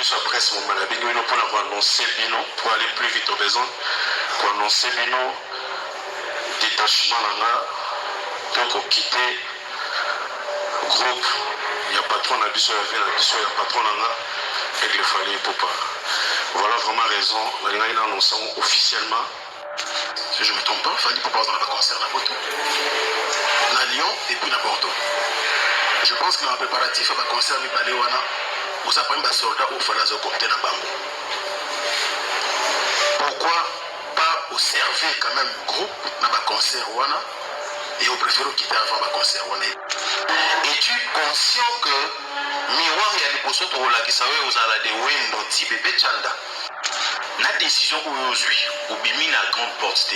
sa presse mon malabino bino pour annoncer bino pour aller plus vite au besoin pour annoncer bino détachement là donc quitter groupe il y a patron na biso ya vie na biso ya patron là et il fallait pour pas voilà vraiment raison il a annoncé officiellement si je me trompe pas fallait pour pas dans le concert à Bordeaux na Lyon et puis na Bordeaux. Je pense que dans le préparatif à la concert de Baléwana, vous avez un soldat au Falazo côté de Bambo. Pourquoi pas observer quand même groupe dans le concert Wana et au préféré quitter avant le concert Wana? Es-tu conscient que Miroir et Aliposo Tola qui savait aux ala de Wendo Tibébé Chanda la décision où aujourd'hui, au bimi la grande porte,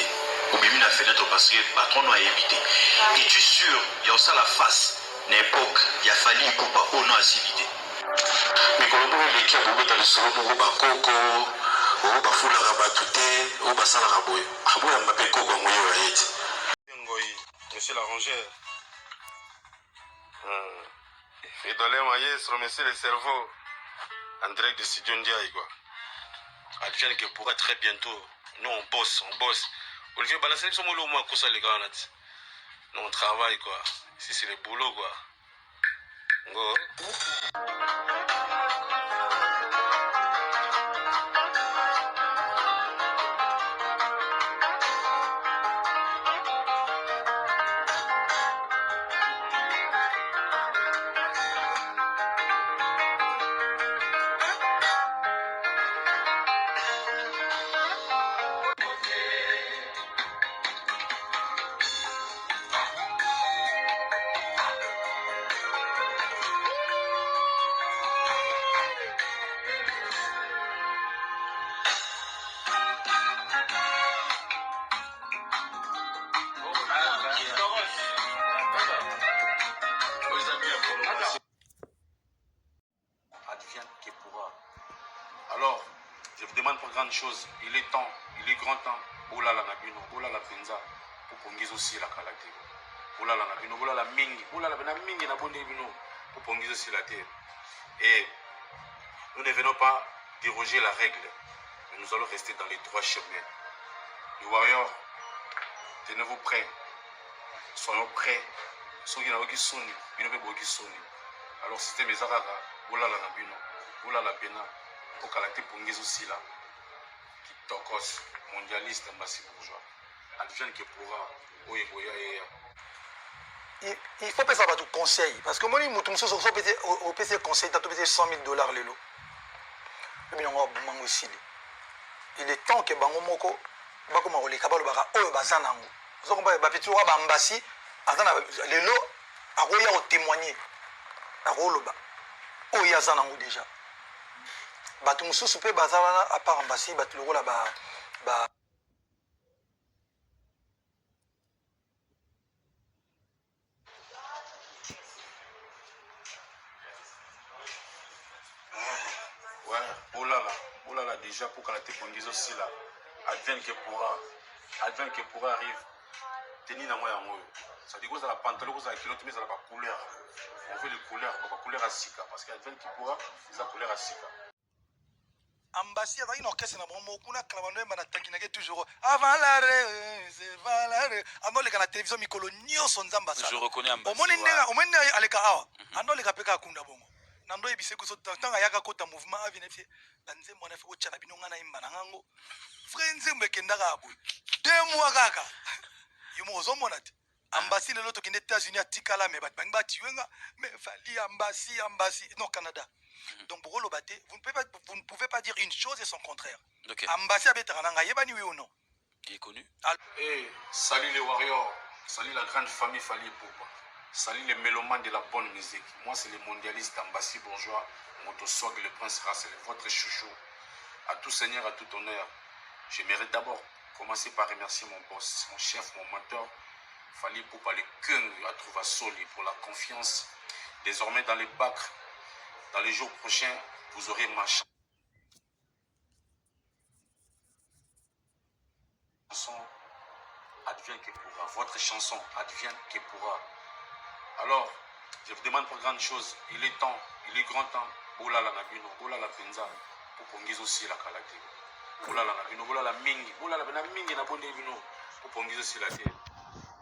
au bimi la fenêtre parce que le patron a évité. Es-tu sûr, il y a aussi la face? L'époque, il a fallu pour pas au non acidité. Mais quand on veut l'équipe, on veut aller sur le bout coco, on va fouler la rabatouté, on va s'en rabouer. Abou ya mbappé coco mouillé au raït. Monsieur l'arrangeur. Et dans les moyens, sur monsieur le cerveau, en direct de Studio Ndiaye quoi. Advienne que pourra très bientôt, nous on bosse. Olivier Balassé, nous sommes au moins comme ça les gars. Nous on travaille quoi. Ici c'est le boulot quoi. Go. Alors, je vous demande pour grande chose, il est temps, il est grand temps, Oulala Nabino, Oulala Penza, pour qu'on dise aussi la qualité. Oulala Nabino, Oulala Mingi, Oulala Mingi Nabonde Bino, pour qu'on dise aussi la terre. Et nous ne venons pas déroger la règle, mais nous allons rester dans les trois chemins. Les warriors, tenez-vous prêts, soyons prêts. Ceux qui n'ont pas sonné, ils n'ont pas sonné. Alors, c'était mes aragas, Oulala Nabino, Oulala Pena. Au caractère pour nous aussi là, qui tokos mondialiste ambassadeur bourgeois, advienne que pourra, il faut penser à tout conseil parce que moi, au PC conseil, tu as payé $100 000 les lots. Mais on va aussi. Il est temps que Bango Moko, Bakoma les Kabalo Bara, oh, Bazanango. Vous avez un petit ambassade, les lots, à Roya au témoigner, à Roloba, oh, Yazanango déjà. Bato mususu pe bazala à part ambassade bato loko la ba ouais oulala déjà pour que la tépongizo aussi là advienne que pourra arrive tenir dans moi en haut ça dit que ça la pantalon ça la culotte mais ça la couleur on veut les couleurs à sika parce qu'advienne que pourra ça couleur à sika ambassade avec une orchestre na bon kuna clavano na takinake toujours avant l'arrêt c'est valare ando le kana télévision mikolo nyoso nzamba ça je reconnais ambassade omone aleka awa ando le kapeka kunda bongo nando ebise ko tanga yaka kota mouvement avinefie banze mona fe ko tshana binonga na imba nango frenze mbekenda ka bo 2 mois kaka yumo ozomona te ambassade le loto kinde États-Unis atikala me bat bangba tiwenga mais fali ambassade non Canada. Donc pour Lobaté, vous ne pouvez pas dire une chose et son contraire. Okay. Ambassade Betaranga, yebani oui ou non? Qui est connu. Hey, salut les warriors, salut la grande famille Fali Poupa, salut les mélomanes de la bonne musique. Moi c'est le mondialiste ambassade bourgeois, Motoswag le prince Rassel, votre chouchou. À tout seigneur, à tout honneur. J'aimerais d'abord commencer par remercier mon boss, mon chef, mon mentor, Fali Poupa, le cœur à trouver Soli pour la confiance. Désormais dans les bacs. Dans les jours prochains, vous aurez ma chanson. Advienne que pourra. Votre chanson, advienne que pourra. Alors, je vous demande pour grande chose. Il est temps, il est grand temps. bolala na bino bolala mpenza po pongi ezosila kala te bolala na bino bolala mingi bolala pena mingi na bonde bino po pongi ezosila te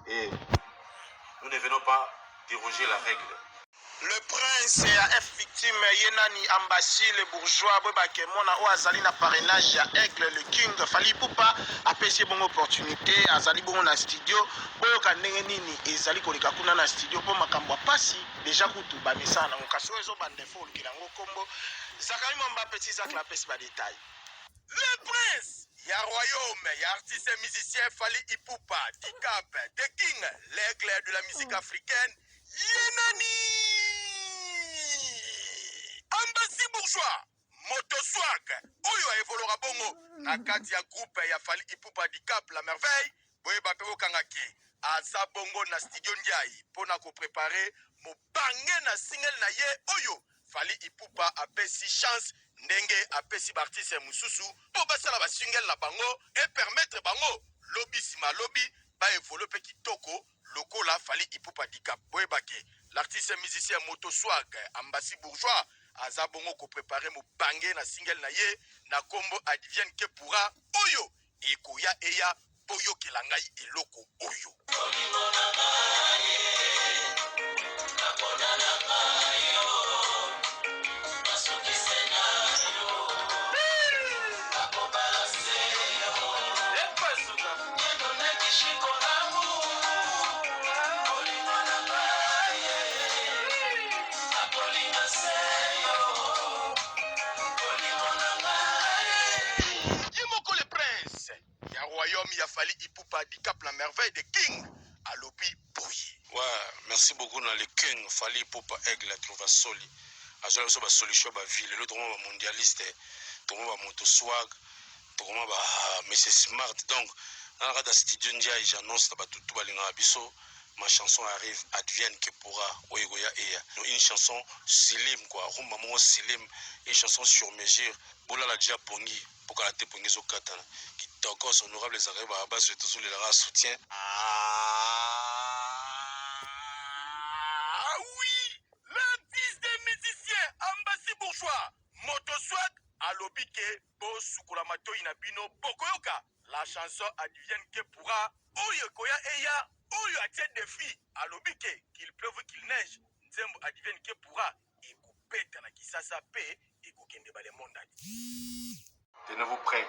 et nous ne venons pas déroger la règle. Le prince a F victime Yenani Ambassi le bourgeois Bobake Mona o azali na parrainage ya Aigle le King Fally Ipupa apesi bongo opportunité azali bongo na studio boyoka ndenge nini ezali koleka kuna na studio po makambo pasi déjà kutu ba misana na kasi ozo bande fo likela ngo kombo Zakari Mwamba petit Zak la pesi ba détail. Le prince ya royaume ya artiste et musicien Fally Ipupa Dicap The King l'aigle de la musique africaine Yenani Ambassi bourgeois Motoswag oyo evoluera bongo na kati ya groupe ya Fally Ipupa Dicap la merveille boye bape okangaki aza bongo na studio Ndiaye pona ko préparer mobange na single na ye oyo Fally Ipupa apesi chance ndenge apesi artiste mususu po basala ba single na bango et permettre bango lobby sima lobby ba évoluer pe kitoko lokola Fally Ipupa Dicap boye bake l'artiste musicien Motoswag Ambassi bourgeois aza bongo ko préparer mo bangé na single na ye na kombo advienne que pourra oyo ekoya eya boyo kelangai eloko oyo royaume ya Fally Ipupa Dicap la merveille de King à Lobi Boye. Ouais, merci beaucoup dans le King Fally Ipupa Aigle trouva soli. Azola so ba solution ba ville l'autre ba mondialiste, tout ba Motoswag, tout ba Monsieur Smart donc dans la studio Ndiaye j'annonce ba tout balinga biso ma chanson arrive advienne que pourra oyegoya eya. Une chanson slim quoi, rumba mo slim, une chanson sur mesure. Bola la déjà pongi pour que la te pongi zo katana. Donc, honorable les arrêts, bah, je te soulève le soutien. Ah oui, l'artiste des musiciens, Ambassi bourgeois, Motoswag, Alobike, Bo Sukulamato Inabino, Bokoyoka. La chanson advienne que pourra, Oyokoya Eya, Oyo a tête de fille, Alobike, qu'il pleuve, qu'il neige, Nzembo advienne que pourra, et coupé, Tanakisasa P, et Kokende Bale Mondani. Tenez-vous prêts.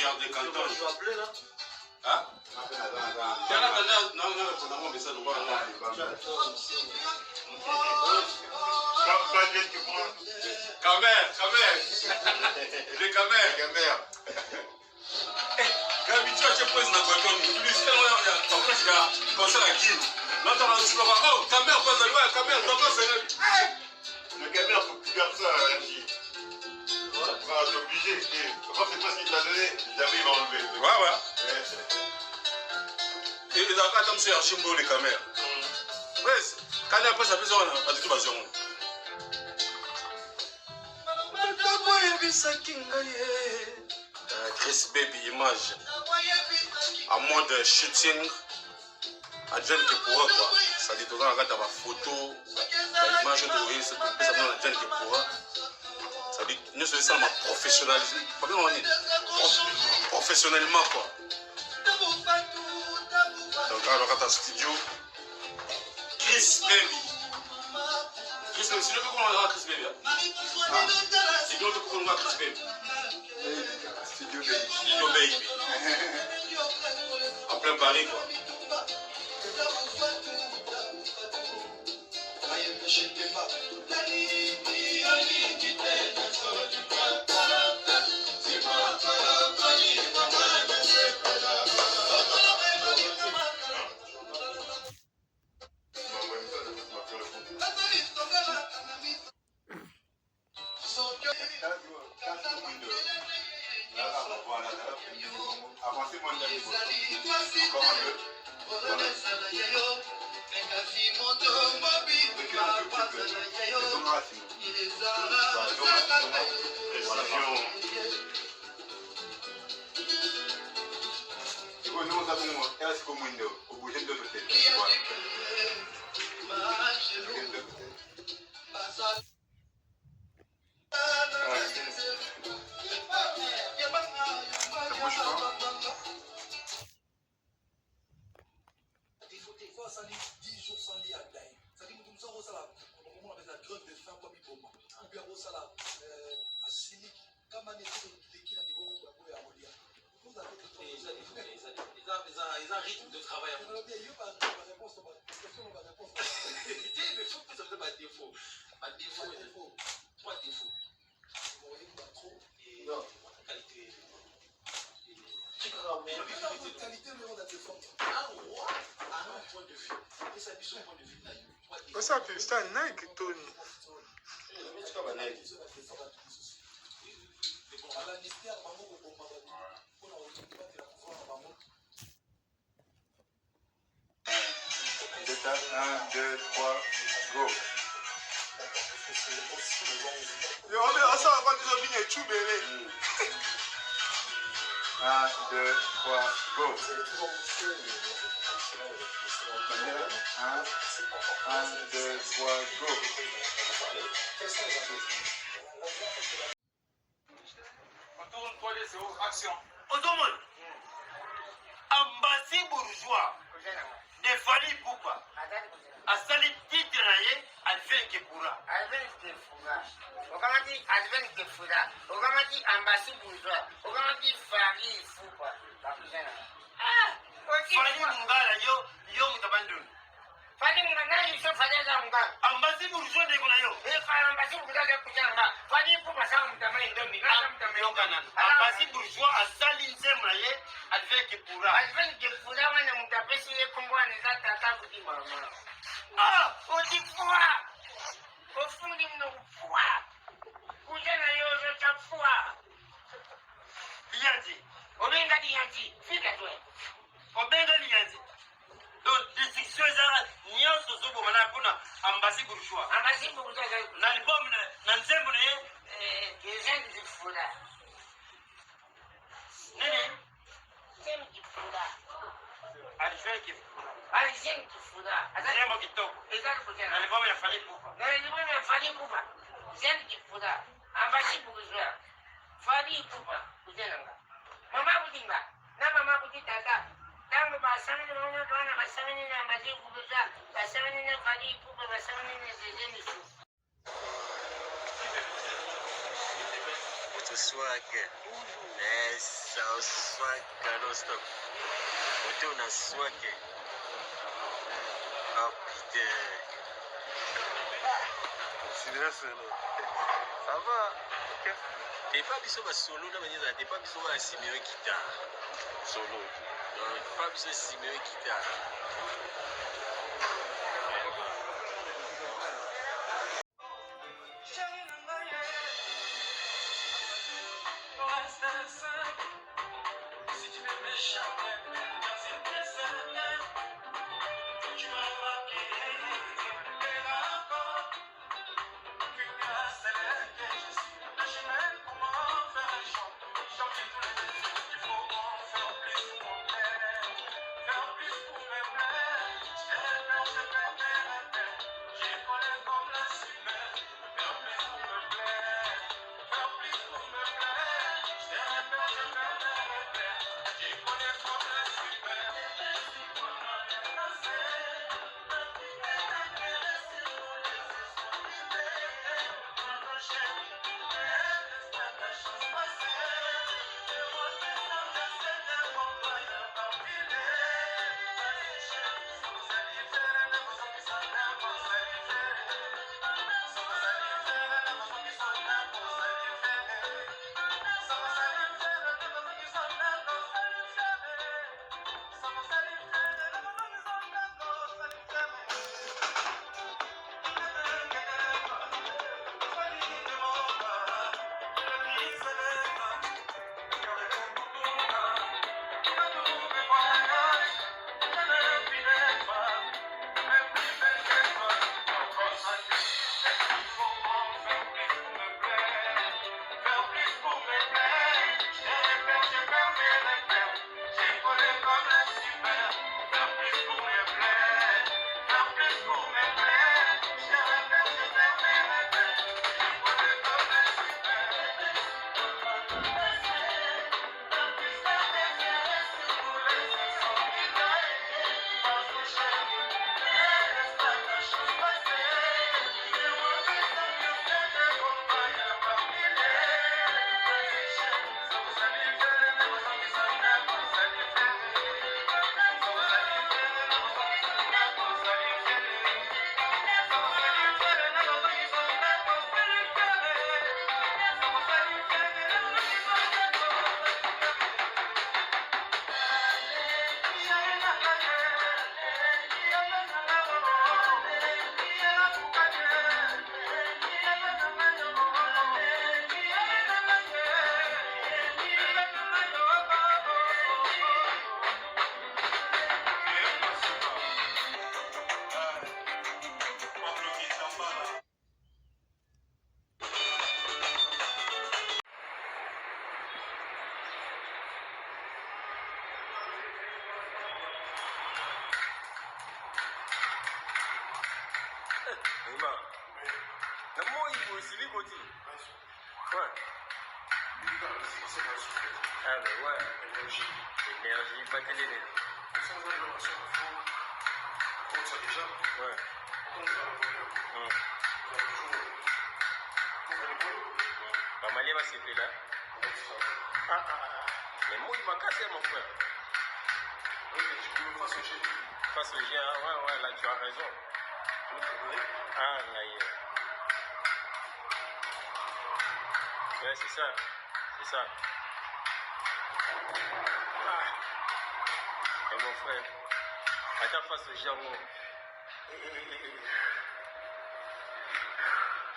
De canton. Tu vas appeler là? Hein? Camère. Les camères. Gabi, tu as pris dans quoi ton publicité il y a concert à Guine. Là, tu vas oh, camère, pas de loi, camère, c'est le camère, faut plus faire ça, Angie. T'es obligé. Quand c'est toi qui te l'a donné, jamais il va enlever. Ouais. Et les affaires comme ça, Archimbo, les caméras. Ouais, quand il y a pas ça, besoin à tout bastion. Chris Baby image. En mode shooting. À John qui pourra quoi. Ça dit tout le temps, regarde ta photo. L'image de l'oreille, c'est tout ça dans John qui pourra. Ça dit, nous sommes ça, ma professionnalisme. Professionnellement, quoi. Donc, alors, à ta studio, Chris Baby. Chris Baby, c'est le peu qu'on a Chris Baby. C'est le peu qu'on a Chris Baby. Studio Baby. En plein Paris, quoi. Ils ont un rythme de travail. Mais faut que ça fait pas de défaut. Pas de défaut. Trois défauts. Et qualité. Un point de vue. Et ça dit son point de vue. Ça, c'est un Nike, Tony. Un, deux, trois, go. Ça va pas déjà venir tout bébé. 1, 2, 3, go. 1, 2, 3, go. On tourne pour les zéros, action. Odomon, Ambassi bourgeois, de Fali Poupa, Asali titre Advent Kepura. Okamati Advent Kefura, Okamati Ambassi bourgeois, Okamati Fali Poupa. Fali Mungala, yo mutabandun. Fali Mungala, you should Fali Mungala. Ambassi bourgeois de Gonayo. If I Ambassi bourgeois Kujanga, Fali Poupa Sam Tamay Domi, Ambassi bourgeois Asali Nzemraye, Advent Kepura. Advent Kefura, when I'm the best Kumban is at the top of the mama. Odifua! Ofundi no fua! Kujana yozo cha fua! Lianzi. Obenga diyanti, fika twe. Obenga Lianzi. Donc, distinction ezala nyonso zobomana mpona Ambassi bourgeois. Ambassi bourgeois Na album na nzembo na ye Kizeni Kifura. nini? Kizeni Kifura. Advent Kepura. Kizeni Kifura. Nzembo kitoko. Ezali Na kujana. album ya Fali Poupa. Na libona ya Fali Poupa. Kizeni Kifura. Ambassi bourgeois. Fali Poupa. Kujana nga. Mama kujinga. Na mama kujitata. Tangu basamini mwana kana basamini na Ambassi bourgeois. Basamini na Fali Poupa. Basamini na Kizeni Kifura. Swag, so swag, don't stop. Moto na swag. Oh putain. Silence là. Ça va. T'es pas biso ba solo na manière t'es pas biso ba Simeon guitare. Solo. Non, pas biso Simeon guitare. Mais moi, il m'a cassé, mon frère. Face au G, ouais, là, tu as raison. Ah, là, ouais, c'est ça. Et mon frère, attends, face au G,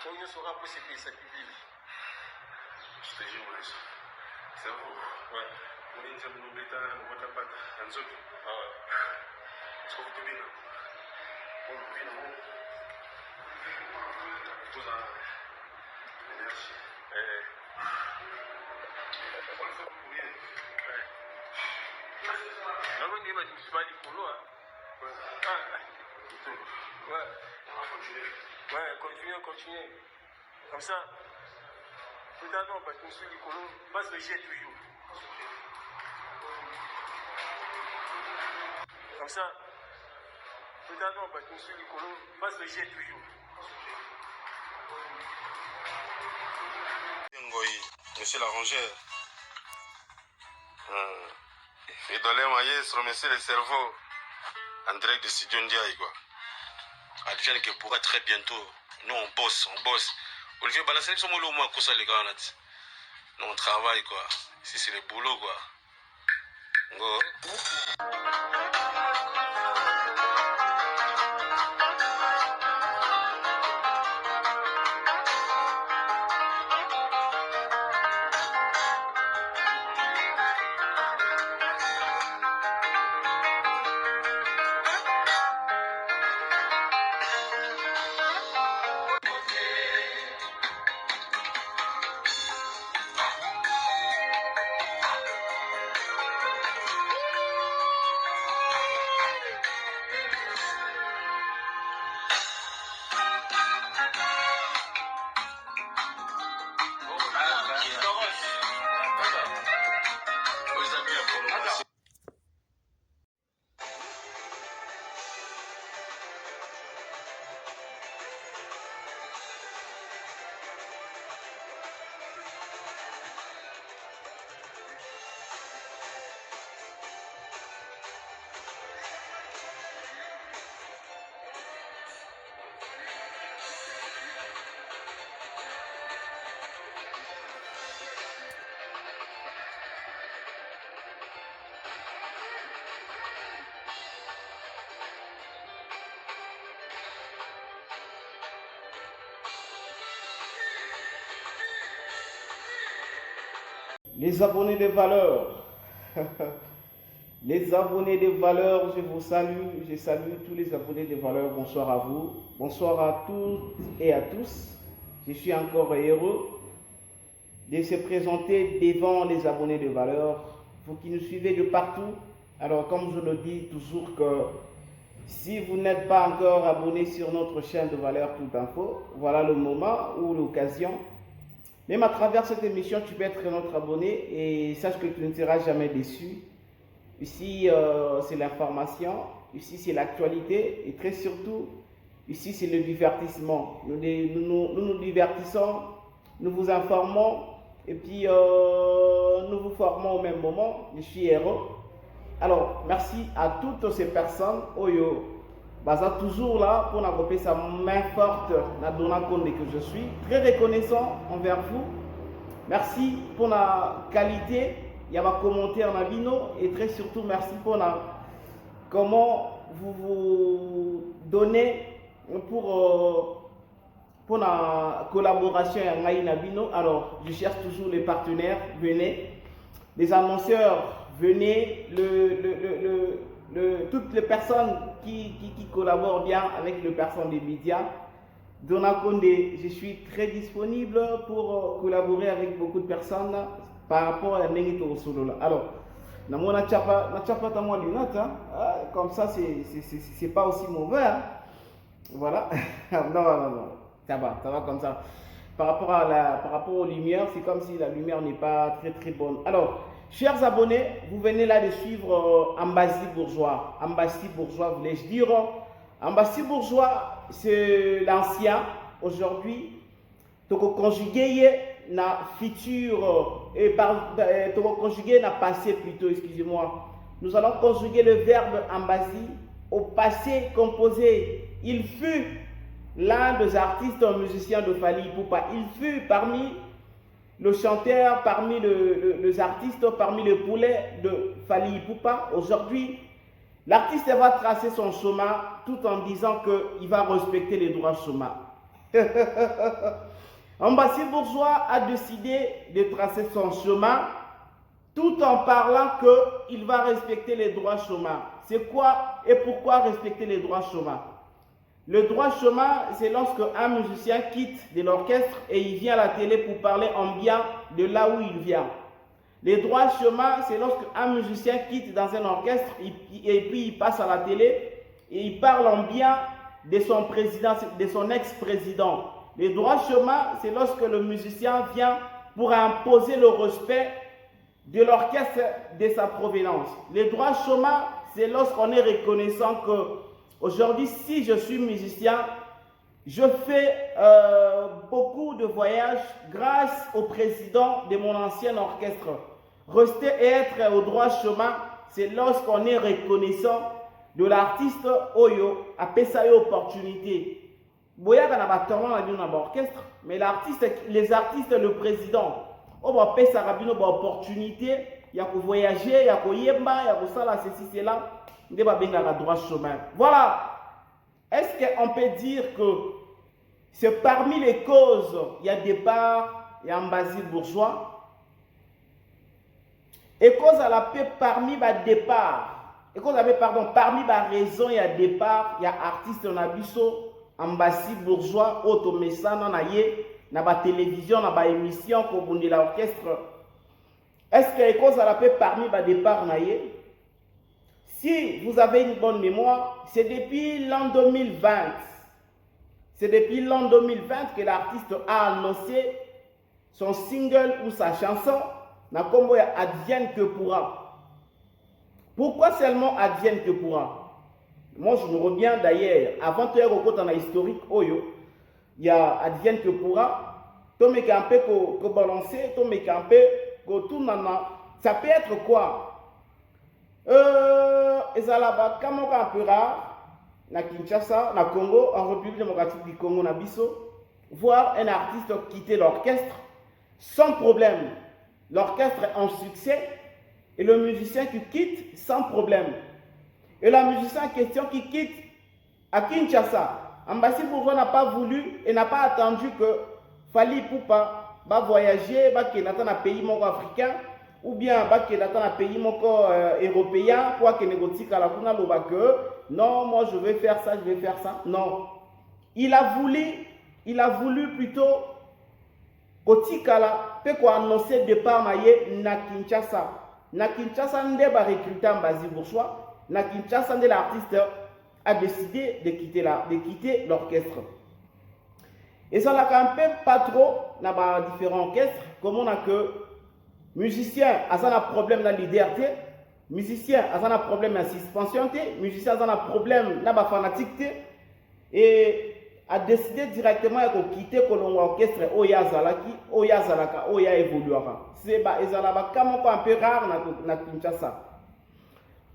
on ne saura pas ce que ça publie. Je te dis, Maurice, c'est vous. Ouais. On est en Noubeta, on va taper dans Zoki. Ah ouais. Est-ce que vous te bien? On vit dans vous. Vous avez l'énergie. On le fait pour rien. Non, mais il va pas dire pour l'eau. Ouais. Ouais. On va continuer. Ouais, continuez. Comme ça. Totalement, parce que sur les colons, passe le jet toujours. Comme ça. Totalement, parce que sur les colons, passe le jet toujours. Ngoyi, monsieur l'arrangeur. Et dans les maillots, monsieur le cerveau. En direct de Studio Ndiaye, quoi. Advienne que pourra très bientôt. Nous, on bosse. Olivier Balassé, nous sommes au moins comme ça, les gars. Nous, on travaille, quoi. Ici, c'est le boulot, quoi. Go. Les abonnés de valeur, les abonnés de valeur, je vous salue, je salue tous les abonnés de valeur, bonsoir à vous, bonsoir à toutes et à tous. Je suis encore heureux de se présenter devant les abonnés de valeur, vous qui nous suivez de partout. Alors comme je le dis toujours que Si vous n'êtes pas encore abonné sur notre chaîne de Valeurs Tout Info, voilà le moment ou l'occasion. Même à travers cette émission, tu peux être notre abonné et sache que tu ne seras jamais déçu. Ici, c'est l'information, ici, c'est l'actualité et très surtout, ici, c'est le divertissement. Nous nous divertissons, nous vous informons et puis nous vous formons au même moment. Je suis Héros. Alors, merci à toutes ces personnes. Oyo, baza toujours là pour n'accompagner sa main forte na donna compte que je suis très reconnaissant envers vous. Merci pour la qualité. Il y a ma commentaire na bino et très surtout merci pour la comment vous donnez pour la collaboration avec Nabino. Alors, je cherche toujours les partenaires, venez. Les annonceurs, venez. Toutes les personnes qui collaborent bien avec les personnes des médias. Donna Condé, je suis très disponible pour collaborer avec beaucoup de personnes par rapport à Nengito Solo. Alors, comme ça, c'est pas aussi mauvais. Hein? Voilà. Non. Ça va comme ça. Par rapport aux lumières, c'est comme si la lumière n'est pas très bonne. Alors, chers abonnés, vous venez là de suivre Ambassi Bourgeois. Ambassi Bourgeois, voulais-je dire. Ambassi Bourgeois, c'est l'ancien. Aujourd'hui, tu as conjugué na futur et conjugué na passé plutôt, excusez-moi. Nous allons conjuguer le verbe Ambassi au passé composé. Il fut l'un des artistes musiciens de Fally Ipupa. Il fut parmi le chanteur, parmi les artistes, parmi les poulets de Fally Ipupa. Aujourd'hui, l'artiste va tracer son chemin tout en disant qu'il va respecter les droits chemin. Ambassi Bourgeois a décidé de tracer son chemin tout en parlant qu'il va respecter les droits chemin. C'est quoi et pourquoi respecter les droits chemin? Le droit chemin, c'est lorsque un musicien quitte de l'orchestre et il vient à la télé pour parler en bien de là où il vient. Les droits chemin, c'est lorsque un musicien quitte dans un orchestre et puis il passe à la télé et il parle en bien de son président, de son ex-président. Les droits chemin, c'est lorsque le musicien vient pour imposer le respect de l'orchestre de sa provenance. Les droits chemin, c'est lorsqu'on est reconnaissant que aujourd'hui, si je suis musicien, je fais beaucoup de voyages grâce au président de mon ancien orchestre. Rester et être au droit chemin, c'est lorsqu'on est reconnaissant de l'artiste Oyo a payé opportunité. Boya na ba talent na bino na orchestre, mais les artistes, le président, on va payer sa rabino ba opportunité, il y a ko voyager, il y a ko yemba, il y a ko sala ceci cela. Droit chemin. Voilà. Est-ce qu'on peut dire que c'est parmi les causes, il y a départ, il y a Ambassi Bourgeois, et cause à la paix parmi les départ, et cause parmi les raisons, il y a départ, il y a artiste en abisso, Ambassi Bourgeois, automessant, na ba télévision, na ba émission, pour bonder l'orchestre. Est-ce qu'il y a cause à la paix parmi les départ, naïe? Si vous avez une bonne mémoire, c'est depuis l'an 2020. C'est depuis l'an 2020 que l'artiste a annoncé son single ou sa chanson, na kombo ya Advienne que pourra. Pourquoi seulement Advienne que pourra? Moi, je me reviens d'ailleurs, avant de faire un historique, il y a Advienne que pourra. Tout me campé que balancer, tout me campé que tout nana. Ça peut être quoi? Ezalaba kamoka ampera na Kinshasa, na Congo, en République démocratique du Congo, na biso, voir un artiste quitter l'orchestre sans problème. L'orchestre est en succès et le musicien qui quitte sans problème. Et le musicien en question qui quitte à Kinshasa, Ambassi Bourgeois n'a pas voulu et n'a pas attendu que Fally Ipupa va voyager, va qu'il attend un pays africain. Ou bien dans un pays européen, quoi que négocie non, moi je vais faire ça, je vais faire ça. Non. Il a voulu plutôt Kotikala, peut annoncer départ na Kinshasa. Na Kinshasa, on va recruter Ambassi Bourgeois. Na Kinshasa, l'artiste a décidé de quitter l'orchestre. Et ça n'a quand même pas trop dans différents orchestres, comme on a que musicien a un problème dans l'identité, musicien a un problème dans la suspension, musicien a un problème dans la fanatique, et a décidé directement de quitter l'orchestre Oya Zalaki, Oya Zalaka, Oya évoluera. C'est un peu rare dans Kinshasa.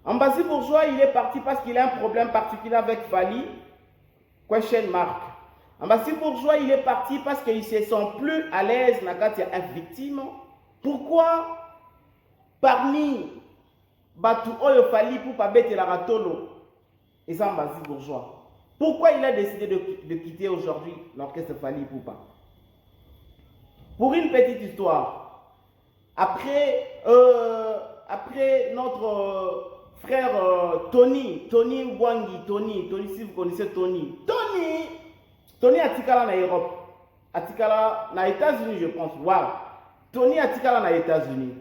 Ambassi Bourgeois, il est parti parce qu'il a un problème particulier avec Fali, question mark. Ambassi Bourgeois, il est parti parce qu'il ne se sent plus à l'aise quand il y a une victime. Pourquoi parmi Batu Oyo Fali pour pas bête la ratolo et ça Ambassi Bourgeois? Pourquoi il a décidé de quitter aujourd'hui l'orchestre Fali Poupa? Pour une petite histoire, après notre frère Tony Bwangi, si vous connaissez Tony a tikala na Europe, a tikala na États-Unis je pense. Wow. Tony a tikala na États-Unis.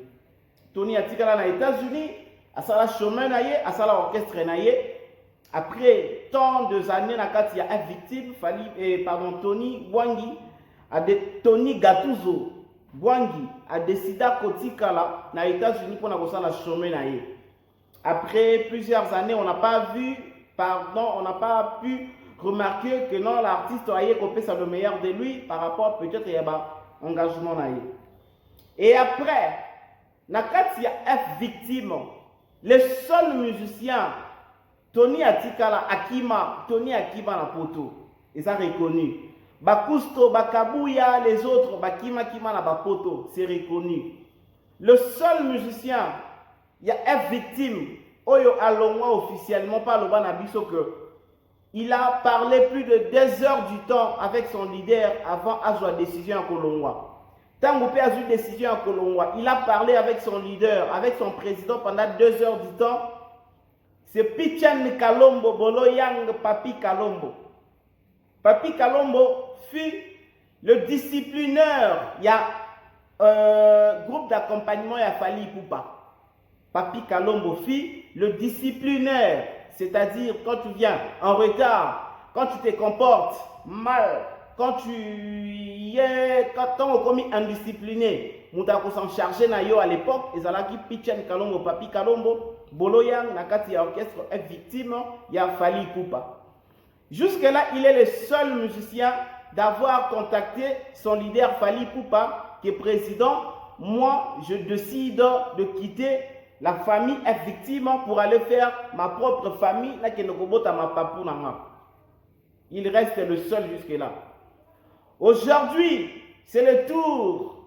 A sala chemin na ye, a sala orchestre na ye. Après tant d'années, il y a une victime, Tony Bwangi, Tony Gattuso Bwangi a décidé de kotikala na États-Unis pour la chemin na ye. Après plusieurs années, on n'a pas pu remarquer que non, l'artiste a copié le meilleur de lui par rapport peut-être à l'engagement. Et après, il y a une victime, le seul musicien, Tony Atikala Akima, na poto, ils ont reconnu. Bakusto, Bakabuya, les autres, Bakima na Bapoto, c'est reconnu. Le seul musicien, il y a une victime, Oyo Alongwa officiellement par le Banabiso que il a parlé plus de 2 heures du temps avec son leader avant Azwa décision à Kolongwa. Tant que a eu décision à Kolongwa, il a parlé avec son leader, avec son président pendant 2 heures du temps. C'est Pichan Kalombo, Bolo Yang Papi Kalombo. Papi Kalombo fut le disciplineur. Il y a groupe d'accompagnement, il a Fali Poupa. Papi Kalombo fut le disciplinaire. C'est-à-dire quand tu viens en retard, quand tu te comportes mal, quand on commis indiscipliné, Moutako s'en chargeait na yo à l'époque, et Zalaki Pichan Kalombo, Papi Kalombo, Boloyang, Nakati orchestre est victime, il y a Fali Poupa. Jusque-là, il est le seul musicien d'avoir contacté son leader Fali Poupa, qui est président. Moi, je décide de quitter la famille est victime pour aller faire ma propre famille. Il reste le seul jusque-là. Aujourd'hui, c'est le tour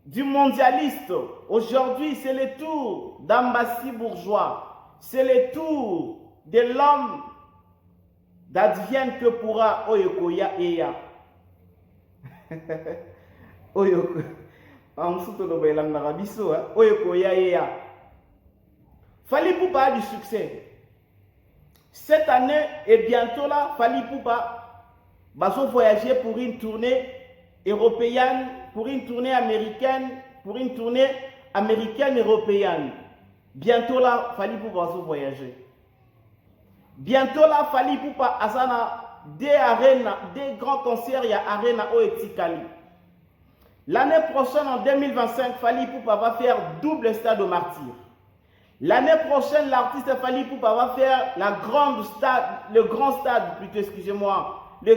du mondialiste. Aujourd'hui, c'est le tour d'Ambassi Bourgeois. C'est le tour de l'homme d'advienne que pourra Oyokoya Eya. Oyokoya. Fali Poupa a du succès. Cette année et bientôt là, Fali Poupa va voyager pour une tournée européenne, pour une tournée américaine, européenne. Bientôt là, Fali Poupa va voyager. Bientôt là, Fali Poupa a des grands concerts, il y a Arena Oetikali. L'année prochaine, en 2025, Fali Poupa va faire double stade au martyr. L'année prochaine, l'artiste Fali Poupa va faire le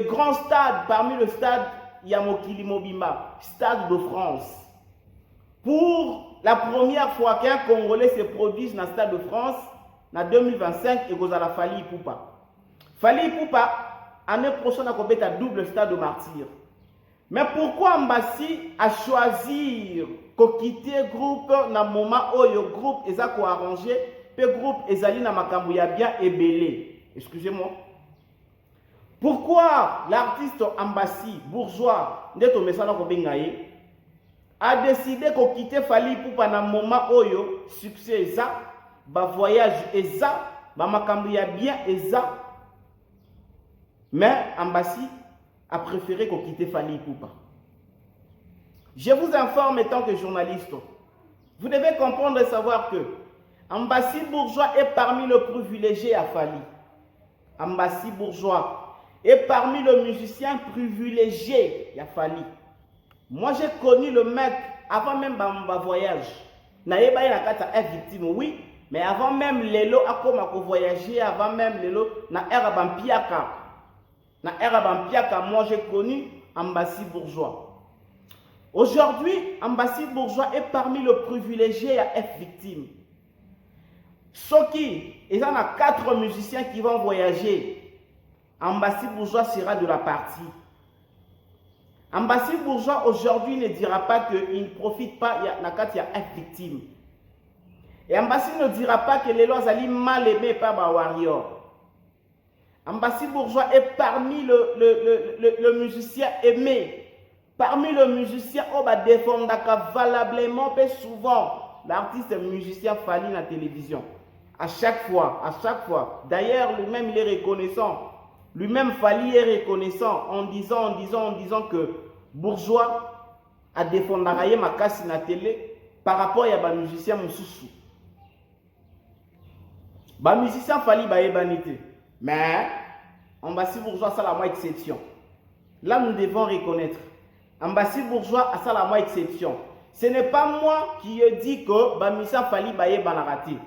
grand stade parmi le stade Yamokili Mobimba, Stade de France. Pour la première fois qu'un Congolais se produise dans le Stade de France, en 2025, il y a Fali Poupa. Fali Poupa, l'année prochaine, il y a double stade au martyr. Mais pourquoi Ambassi a choisi de quitter le groupe dans le moment où le groupe est arrangé, le groupe est allé dans Makambuya bien et belé? Excusez-moi. Pourquoi l'artiste Ambassi Bourgeois a décidé de quitter Fali Poupa dans le moment où le succès est ça, le voyage est ça, Makambuya bien est ça? Mais Ambassi a préféré qu'on quitte Fali Poupa. Je vous informe en tant que journaliste. Vous devez comprendre et savoir que Ambassi Bourgeois est parmi les privilégiés à Fali. Ambassi Bourgeois est parmi les musiciens privilégiés. Il a fallu. Moi, j'ai connu le mec avant même mon voyage. Naye ba na kata est victime, oui, mais avant même lelo akoma ko voyager, avant même lelo na era bampiaka. Na era bampiaka, moi j'ai connu Ambassi Bourgeois. Aujourd'hui, Ambassi Bourgeois est parmi les privilégiés à être victime. Soki, il y a 4 musiciens qui vont voyager. Ambassi Bourgeois sera de la partie. Ambassi Bourgeois aujourd'hui ne dira pas qu'il ne profite pas, il y a être victime. Et Ambassi ne dira pas que les lois allaient mal aimés par les warriors. Ambassi Bourgeois est parmi le musicien aimé. Parmi les musiciens, on va défendre valablement, mais souvent, l'artiste musicien fallit la télévision. À chaque fois. D'ailleurs, lui-même, il est reconnaissant. Lui-même, Fali est reconnaissant en disant que Bourgeois a défendu ma casse na télé par rapport à un musicien Moussoussou. Un musicien Fali ba ébanité. Mais, Ambassi Bourgeois, ça la moins exception. Là, nous devons reconnaître. Ambassi Bourgeois, ça la moins exception. Ce n'est pas moi qui ai dit que ba musicien Fali ba ébanarati.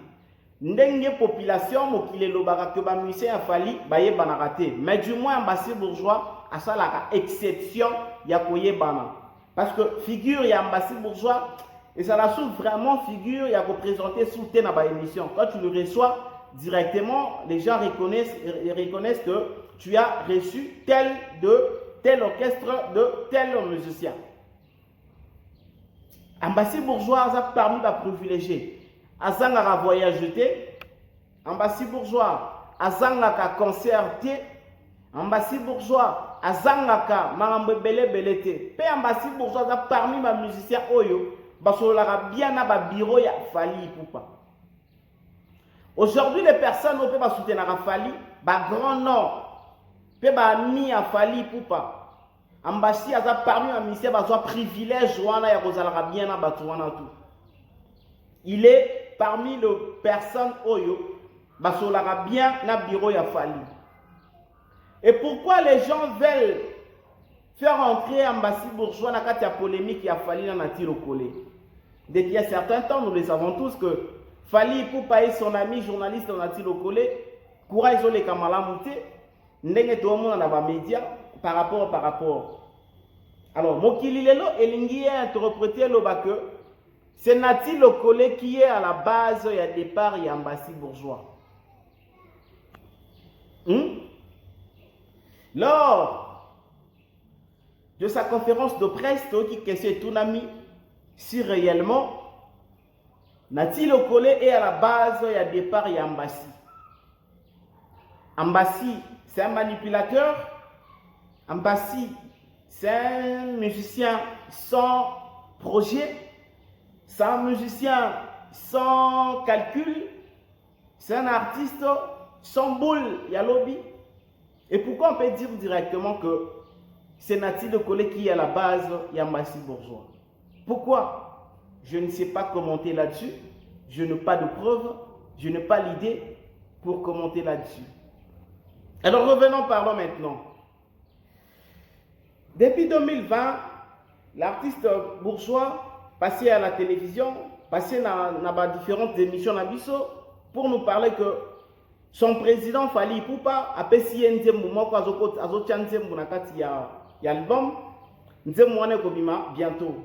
Ndenge population mokile lobaka que ba musicien Fali ba ébanarati. Mais du moins, Ambassi Bourgeois, ça la exception ya koye bana. Parce que figure ya Ambassi Bourgeois, et ça la sous vraiment figure ya ko présenter sous tes na ba émission. Quand tu le reçois directement, les gens reconnaissent que tu as reçu tel orchestre de tel musicien. Ambassi Bourgeois a parmi les privilégiés. Azanga voyage jeté. Ambassi Bourgeois azanga concerté. Ambassi Bourgeois azanga marambe belete. Pe Ambassi Bourgeois a parmi les musiciens oyo basolara bien na ba bureau ya Fali Ipupa. Aujourd'hui, les personnes ne peuvent pas soutenir Fali, grand nom, peuvent pas mis à Fali Ipupa. Ambassi a parmi les musiciens a privilège bien à tout. Il est parmi les personnes oyo basolara bien na bureau ya Fali. Et pourquoi les gens veulent faire entrer Ambassi Bourgeois dans la polémique ya Fali na tiro collé? Depuis un certain temps, nous le savons tous que Fali Ipupa et son ami journaliste dans la tiro collé, courage les kamala mouté, ndenge tout le monde dans les médias par rapport. Alors, Mokili Lelo elingi a interprété le que c'est Nati Lokole qui est à la base et à départ et Ambassi Bourgeois. Lors de sa conférence de presse, qui question tout ami, si réellement Nati Lokole est à la base et à départ et Ambassi. Ambassi, c'est un manipulateur. Ambassi, c'est un musicien sans projet. C'est un musicien sans calcul. C'est un artiste sans boule, il y a lobby. Et pourquoi on peut dire directement que c'est Nati Lokole qui est à la base et Ambassi Bourgeois? Pourquoi? Je ne sais pas commenter là-dessus. Je n'ai pas de preuves. Je n'ai pas l'idée pour commenter là-dessus. Alors parlons maintenant. Depuis 2020, l'artiste Bourgeois passé à la télévision, passé dans différentes émissions d'Abisso pour nous parler que son président Fali Ipupa a payé un mouvement l'album bientôt.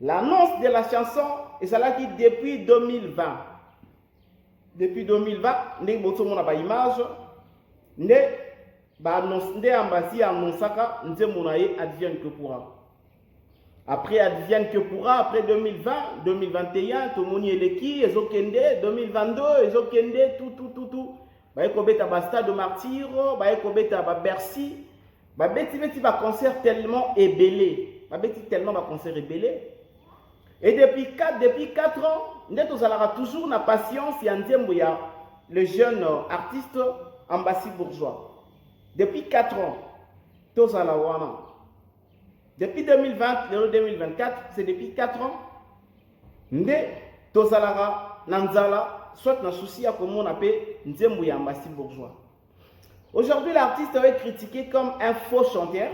L'annonce de la chanson est celle qui depuis 2020. Depuis 2020, nous avons une image. Ambassi annoncaka advienne que pourra. Après advienne que pourra, après 2020, 2021, tout le monde est l'équipe, ils ont kende, 2022, ils ont kende, tout. Bah, kobeta ba stade de martyr, bah, kobeta ba Bercy, bah, beti ba concert tellement ébélé, bah, beti tellement ba concert ébélé. Et depuis 4 ans, nous avons toujours la patience et le jeune artiste Ambassi Bourgeois. Depuis 4 ans, tous à la Wana. Depuis 2020, 2024, c'est depuis 4 ans. Nous tous à la Nanzala, soit dans souci à comment on appelle Ambassi Bourgeois. Aujourd'hui, l'artiste est critiqué comme un faux chanteur.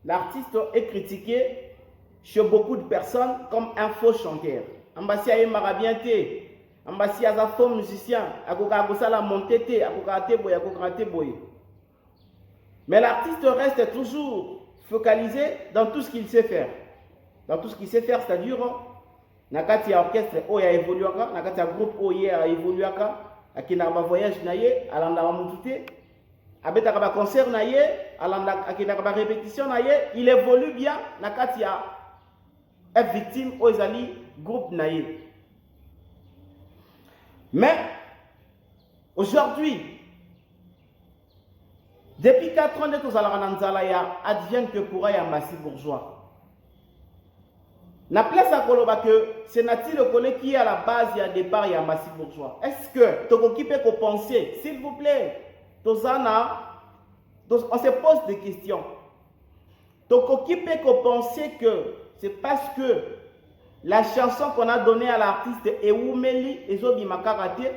L'artiste est critiqué chez beaucoup de personnes comme un faux chanteur. Ambassi a marabiante, ambassi a un faux musicien, a la montée, a boy. Mais l'artiste reste toujours focalisé dans tout ce qu'il sait faire. Dans tout ce qu'il sait faire, c'est-à-dire, nakati ya orchestre oya évoluaka, nakati ya groupe oya évoluaka, akina ba voyage naye, alanda ba mutute, abetaka ba concert naye, alanda akina ba répétition naye, il évolue bien, nakati ya est victime aux ali groupe naye. Mais aujourd'hui, depuis 4 ans, nous allons advienne que pour un massif bourgeois. Na place à Koloba que c'est Nati le collègue qui est à la base et à départ et à massif bourgeois. Est-ce que tu occupé qu'on penser, s'il vous plaît, on se pose des questions. Tu occupé qu'on penser que c'est parce que la chanson qu'on a donnée à l'artiste est Oumeli et Zobi Makarate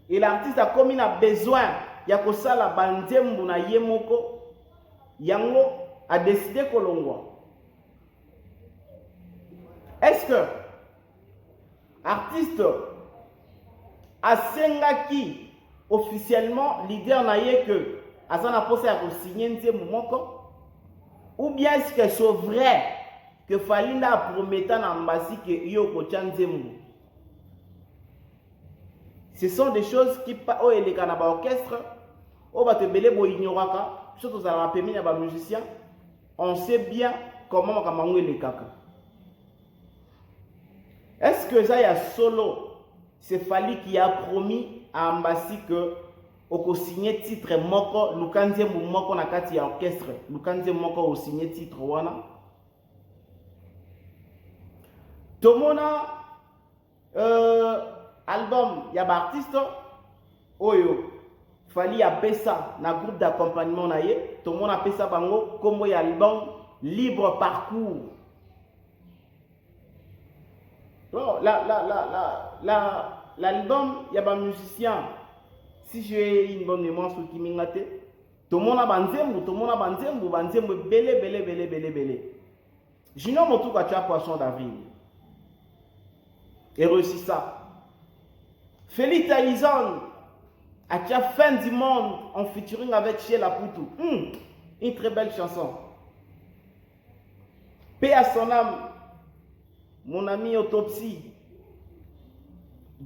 et l'artiste a comme il a besoin ya kosala banzembu na yemoko yango a décidé kolongwa. Est-ce que artiste a sengaki officiellement leader na ye que azana posé à signer nzembu moko ou bien est-ce que c'est vrai que Falinda a promis na mbasi que yo ko nzembu? Ce sont des choses qui oh et les canaba orchestre oh ba te belé bo ignoraka surtout ça la permis na ba musicien on sait bien comment makambo les kaka. Est-ce que ça y a solo c'est Fali qui a promis à Ambassi que au signer titre moko lukanze moko na kati ya orchestre lukanze moko au signer titre wana tomona album ya ba artiste oyo Fali a pesa na groupe d'accompagnement na ye tomona pesa bango kombo ya album libre parcours. Bon, l'album, il y a des musiciens. Si j'ai une bonne mémoire sur Kimingate, tout le monde a banzembu, belé. Junior Motou a tué Poisson d'avril. Et réussi ça. Félix Taïzon a tué Fin du monde en featuring avec Sheila Poutou. Une très belle chanson. Paix à son âme. Mon ami Autopsie,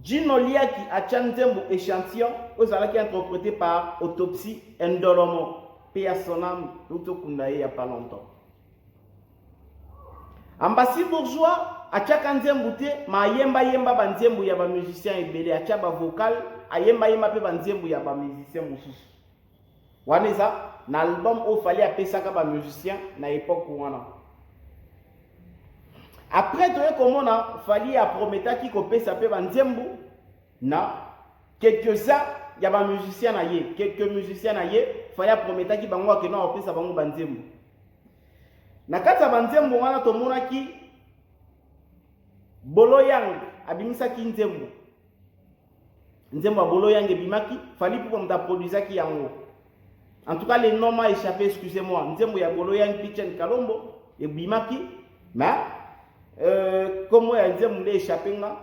Gino Liaki a Chantembo échantillon, aux qui interprété par Autopsie Ndolomo, paix à son âme, tout au Kundaye il n'y a pas longtemps. Ambassi bourgeois, a Tchakanzembouté, ma yemba banzembo ya ba musicien et belé, a Tchaba vocal, a yemba pe banzembo ya ba musicien moussous. Waneza, na album où fallait appeler ça ba musicien, na époque wana. Après, comment on a fallu à Prometa qui copie sa paix banzembu, na quelques-uns, il y a des musiciens naïe, quelques musiciens naïe, fallait à Prometa qui bango que non opé sa bango banzembu. Na kata banzembu wana to mona ki Boloyang abimisa ki nzembu. Nzembu a Boloyang et bimaki, fallait pour me produire qui yango. En tout cas, les noms m'a échappé, excusez-moi. Nzembu ya Boloyang Pichen Kalombo et bimaki, mais comment elle dit échappé là.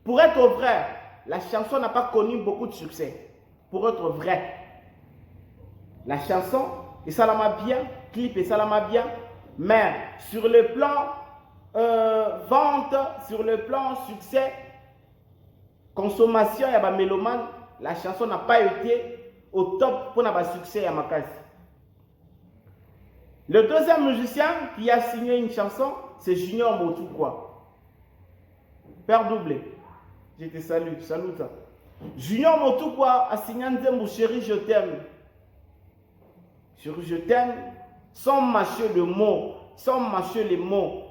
Pour être vrai, la chanson n'a pas connu beaucoup de succès. Pour être vrai, la chanson et ça l'a bien, clip et ça l'a bien, mais sur le plan vente, sur le plan succès, consommation, il y a des mélomanes, la chanson n'a pas été au top pour avoir succès à ma case. Le deuxième musicien qui a signé une chanson, c'est Junior Motou quoi. Père doublé. Je te salue. Salut ça. Junior Motou quoi a signé un thème chéri je t'aime. Chéri je t'aime. Sans mâcher le mot. Sans mâcher les mots.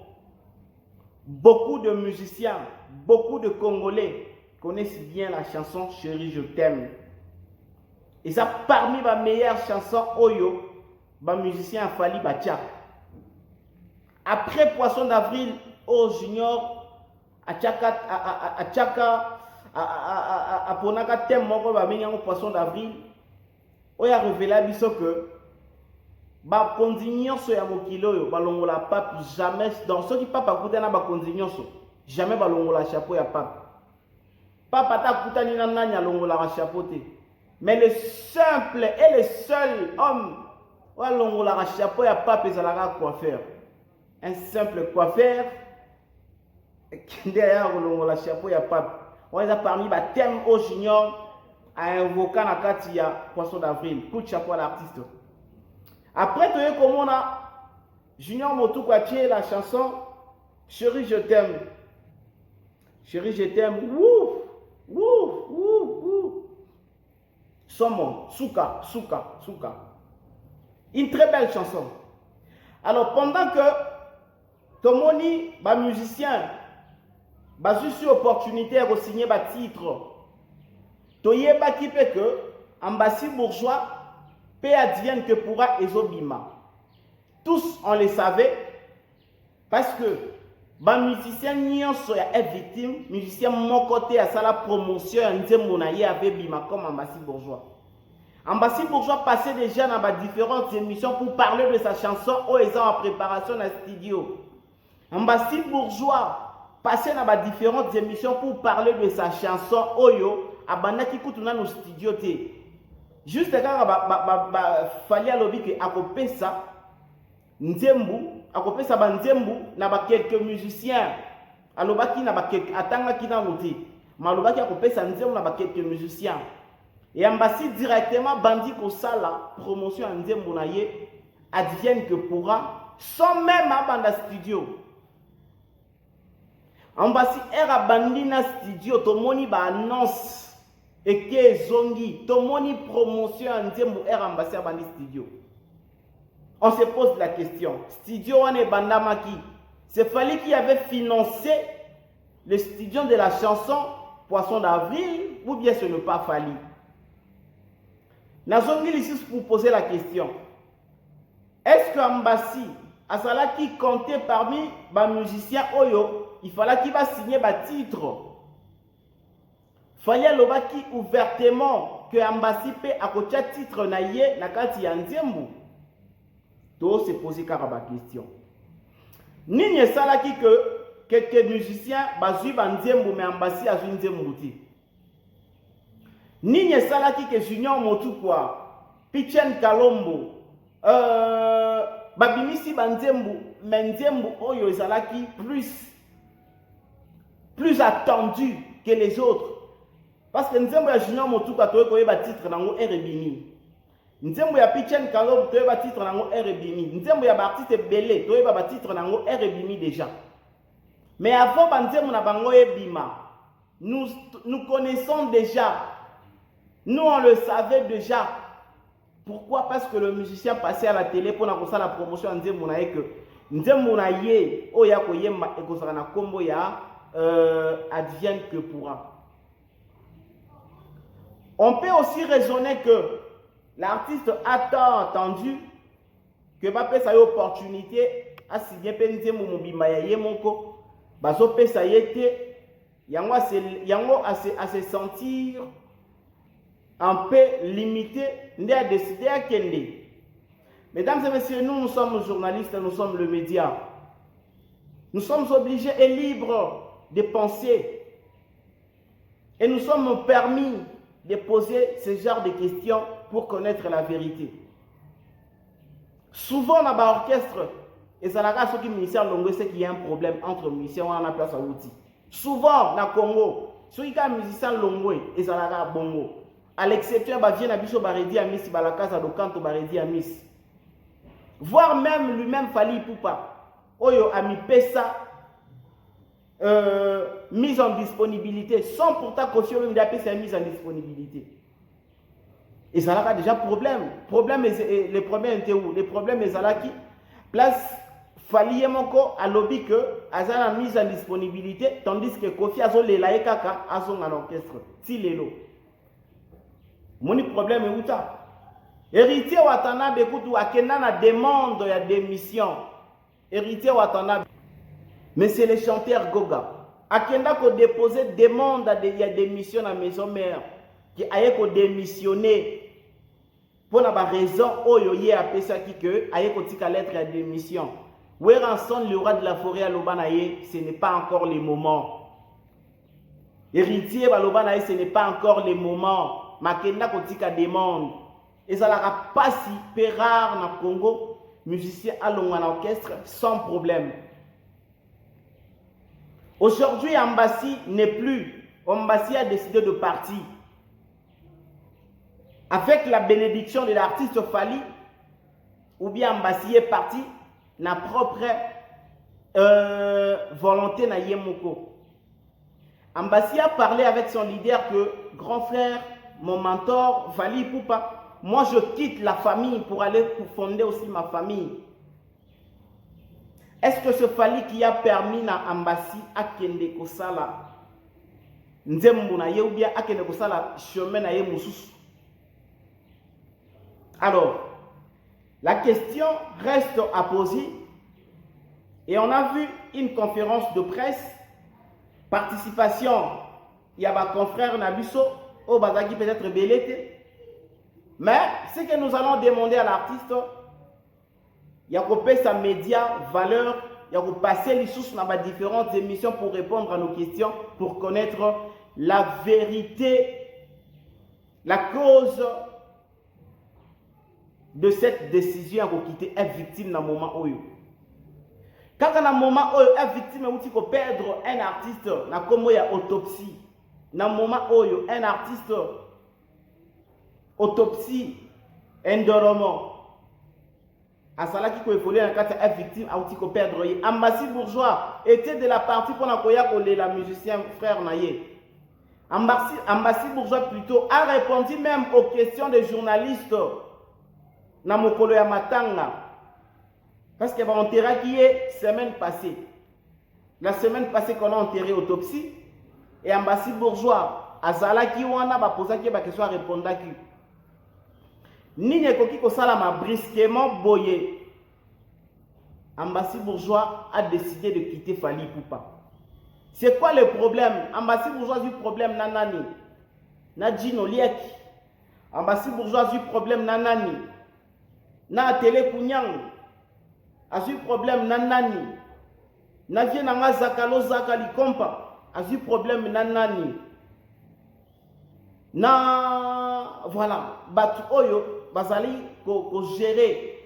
Beaucoup de musiciens, beaucoup de Congolais connaissent bien la chanson Chéri je t'aime. Et ça parmi ma meilleure chanson Oyo, ma musicien a fallu Batia. Après Poisson d'avril, au Junior, à Ponaka thème moko ba menyango Poisson d'avril, oyo a révélé biso que bakonzi nyonso ya mokili oyo balongola pape jamais dans soki pape akuta na bakonzi nyonso jamais balongola chapeau ya pape. Pape ata akutani na nani alongolaka chapeau te. Mais le simple et le seul homme oyo alongolaka chapeau ya pape ezalaka coiffeur. Un simple coiffeur nde aya kolongola chapeau ya pape. On est parmi les thèmes au junior à invoquer na kati ya poisson d'avril. Coup de chapeau à l'artiste. Après, tu sais comment on a Junior Motuko a tiré la chanson Chérie, je t'aime. Chérie, je t'aime. Wouh, wouh, wouh, wouh. Somon, Souka, Souka, Souka. Une très belle chanson. Alors, pendant que Tomoni, bah, musicien, bah, juste une opportunité de signer un titre. Toye ba qui peut que Ambassi Bourgeois paie advienne que pourra ezobima. Tous on le savait parce que ba musicien nyonso ya est victime, musicien mon côté à la promotion nzembo na ye avait bima comme Ambassi Bourgeois. Ambassi Bourgeois passait déjà dans différentes émissions pour parler de sa chanson où ils sont en préparation dans le studio. Ambassi Bourgeois passait dans différentes émissions pour parler de sa chanson Oyo abandaki kutuna no studio te. Juste quand fali alobi que akopesa nzembu, akopesa ba nzembu na ba quelques musiciens. Alobaki na ba quelques atanga kina noté. Malobaki akopesa nzembu na ba quelques musiciens. Et Ambassi directement bandi ko sala promotion nzembu na ye advienne que pourra sans même abanda studio. Ambassi era bandi na studio tomoni ba annonce et que zongi tomoni promotion nzembo era Ambassi bandi studio. On se pose la question, studio wane bandamaki, c'est Fali qui avait financé le studio de la chanson Poisson d'avril ou bien ce n'est pas Fali? Nazongi ici pour poser la question. Est-ce que Ambassi a cela qui comptait parmi les musiciens Oyo, il fallait qu'il va signer le titre? Fallait lobaki ouvertement que Ambassi peut akotia titre na ye na kati ya nzembu. To se poser karaba question. Nini salaki que quelques musiciens bazui ba nzembu mais Ambassi azui nzembu ti. Nini salaki que Junior Motukwa, Pichen Kalombo, babimisi ba nzembu mais nzembu oyo ezalaki plus attendu que les autres. Parce que nzembo ya Junior Motukwa toye koyeba titre nango RBini. Nzembo ya Pichen Kalombo toyeba titre nango RBini. Nzembo ya artiste belé toyeba titre nango RBini déjà. Mais avant banzembo na bango ebima, nous connaissons déjà. Nous on le savait déjà. Pourquoi? Parce que le musicien passait à la télé pour la promotion nzembo na ye que nzembo na ye oya koyema ekozala na kombo ya advienne que pourra. On peut aussi raisonner que l'artiste a tant attendu que va faire sa opportunité à signer Penzemo Mobimba ya Yemoko, bazo pesa yete, yango à se sentir un peu limité, ndé a décidé à kende. Mesdames et messieurs, nous sommes journalistes, nous sommes le média. Nous sommes obligés et libres de penser. Et nous sommes permis de poser ce genre de questions pour connaître la vérité. Souvent, dans l'orchestre, et ça n'a ce qui ministère Longo, c'est qu'il y a un problème entre musiciens et la place à l'outil. Souvent, dans le Congo, ceux qui ont musicien Longo, et ça n'a bongo. À l'exception, il vient à Bicho Baredi à Miss, la casa de Canto Baredi à Miss. Voire même lui-même Fali Poupa, Oyo a mis Pesa. Mise en disponibilité sans pourtant caution même d'appeler sa mise en disponibilité. Et ça a déjà problème. Les problèmes étaient où? Les problèmes est là qui place Fali Moko à lobby que Azana mise en disponibilité tandis que Kofi Azo les laïcs kaka Azo en orchestre. Si les lots. Mon problème est où ça? Héritier Watanabe Koutou Akena na demande ya démission. Héritier Watanabe. Mais c'est le chanteur Goga. Akenda ko déposer demande à des démission à maison mère qui a ko démissionner pour la raison oyo ye apesa ki que aye kotika lettre de démission. Weranson le roi de la forêt à Lobanaye, ce n'est pas encore le moment. Héritier Balobanaye, ce n'est pas encore le moment. Makenda kotika demande. Et ça n'a pas si peu rare na Congo, musicien à l'orchestre sans problème. Aujourd'hui, Ambassi n'est plus. Ambassi a décidé de partir. Avec la bénédiction de l'artiste Fali, ou bien Ambassi est parti, na propre volonté na Yemoko. Ambassi a parlé avec son leader que grand frère, mon mentor, Fali Ipupa, moi je quitte la famille pour aller pour fonder aussi ma famille. Est-ce que ce Fali qui a permis na Ambassi à Kende Kosala Nzembo na ye ou bien à Kende Kosala chemin na ye mususu? Alors, la question reste à poser et on a vu une conférence de presse, participation, il y a ma confrère Nabiso, au Bazaki peut-être Belete, mais ce que nous allons demander à l'artiste, il y a coupé sa média valeur, il y a passer les sources dans différentes émissions pour répondre à nos questions, pour connaître la vérité, la cause de cette décision pour quitter une victime dans le moment où quand dans le moment où une victime est perdre un artiste dans comme il y a autopsie dans le moment où un artiste autopsie endormant à cela qui peut évoluer quand une victime a perdre Ambassi Bourgeois était de la partie pour la musicien frère Naye. Ambassi Bourgeois plutôt a répondu même aux questions des journalistes na mokolo ya matanga parce que va enterrer qui est semaine passée. La semaine passée qu'on a enterré autopsie et Ambassi Bourgeois azala ki wana ba posa ki ba question répondre ki nini ekoki ko sala ma brusquement boyé. Ambassi Bourgeois a décidé de quitter Fali Ipupa. C'est quoi le problème? Ambassi Bourgeois a eu problème nanani na Djino Lieki. Ambassi Bourgeois a eu problème nanani na télé Kunyang a eu problème nanani na vie na Zakalo Zakali Kompa a eu problème nanani na voilà batu oyo bazali ko gérer